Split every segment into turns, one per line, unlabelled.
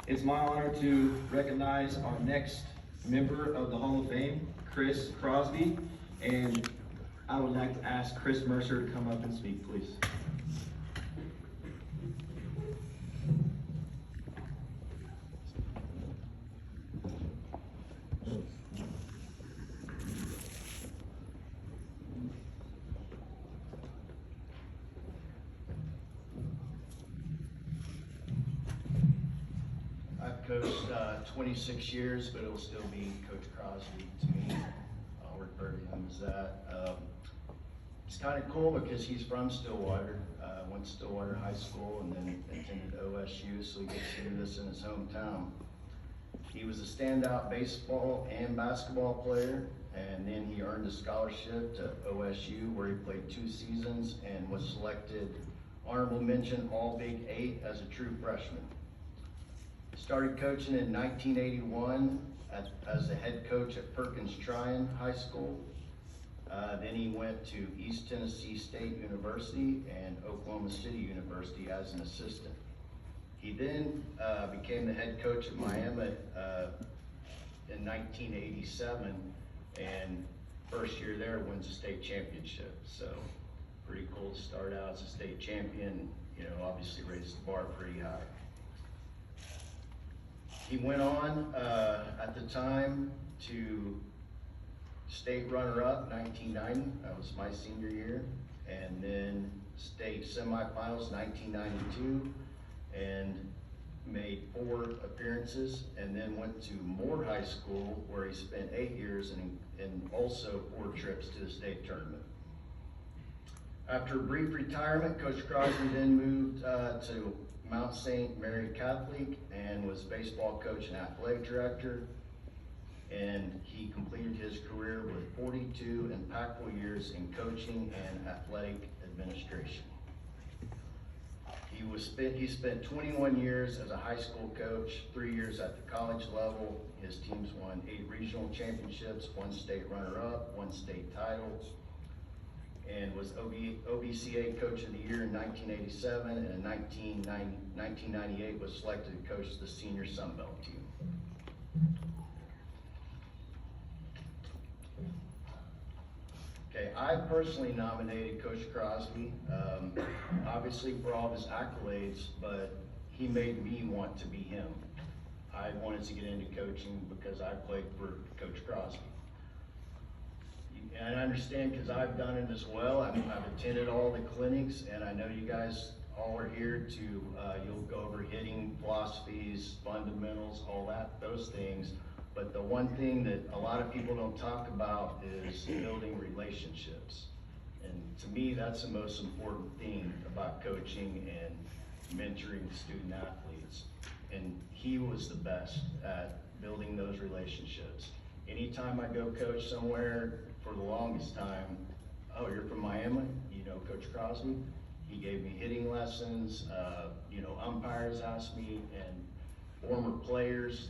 It's my honor to recognize our next member of the Hall of Fame, Chris Crosby, and I would like to ask Chris Mercer to come up and speak, please.
I've coached 26 years, but it'll still be Coach Crosby to me. I'll refer to him as that. It's kind of cool because he's from Stillwater, went to Stillwater High School and then attended OSU, so he gets to do this in his hometown. He was a standout baseball and basketball player, and then he earned a scholarship to OSU where he played 2 seasons and was selected honorable mention All Big 8 as a true freshman. Started coaching in 1981 as the head coach at Perkins Tryon High School. Then he went to East Tennessee State University and Oklahoma City University as an assistant. He then became the head coach at Miami in 1987, and first year there wins a state championship. So pretty cool to start out as a state champion, you know, obviously raised the bar pretty high. He went on at the time to state runner-up 1990, that was my senior year, and then state semifinals 1992, and made 4 appearances, and then went to Moore High School where he spent 8 years and also 4 trips to the state tournament. After a brief retirement, Coach Crosby then moved to Mount St. Mary Catholic and was baseball coach and athletic director, and he completed his career with 42 impactful years in coaching and athletic administration. He spent 21 years as a high school coach, 3 years at the college level. His teams won 8 regional championships, 1 state runner-up, 1 state title, and was OBCA Coach of the Year in 1987, and in 1998 was selected to coach the senior Sun Belt team. Okay, I personally nominated Coach Crosby, obviously for all of his accolades, but he made me want to be him. I wanted to get into coaching because I played for Coach Crosby. And I understand because I've done it as well. I've attended all the clinics, and I know you guys all are here to, you'll go over hitting philosophies, fundamentals, all that, those things. But the one thing that a lot of people don't talk about is building relationships. And to me, that's the most important thing about coaching and mentoring student athletes. And he was the best at building those relationships. Anytime I go coach somewhere, for the longest time, oh, you're from Miami? You know Coach Crosby? He gave me hitting lessons, you know, umpires asked me, and former players,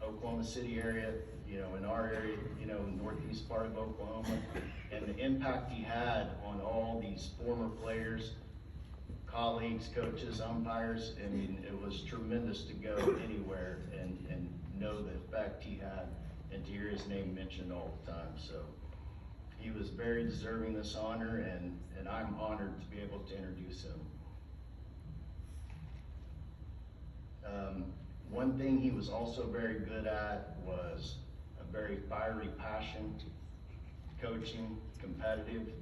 Oklahoma City area, you know, in our area, you know, northeast part of Oklahoma, and the impact he had on all these former players, colleagues, coaches, umpires. I mean, it was tremendous to go anywhere and know the effect he had and to hear his name mentioned all the time. So he was very deserving of this honor, and I'm honored to be able to introduce him. One thing he was also very good at was a very fiery passion, coaching, competitive,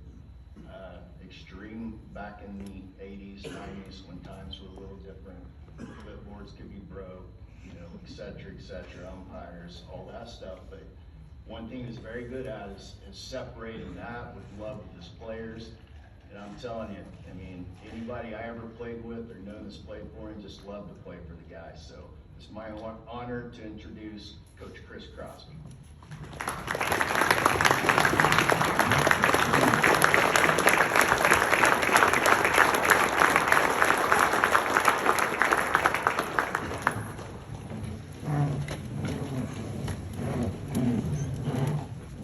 extreme back in the 80s, 90s when times were a little different. Clipboards could be broke, you know, et cetera, umpires, all that stuff. But one thing he's very good at is separating that with love of his players. And I'm telling you, I mean, anybody I ever played with or known that's played for him just loved to play for the guy. So it's my honor to introduce Coach Chris Crosby.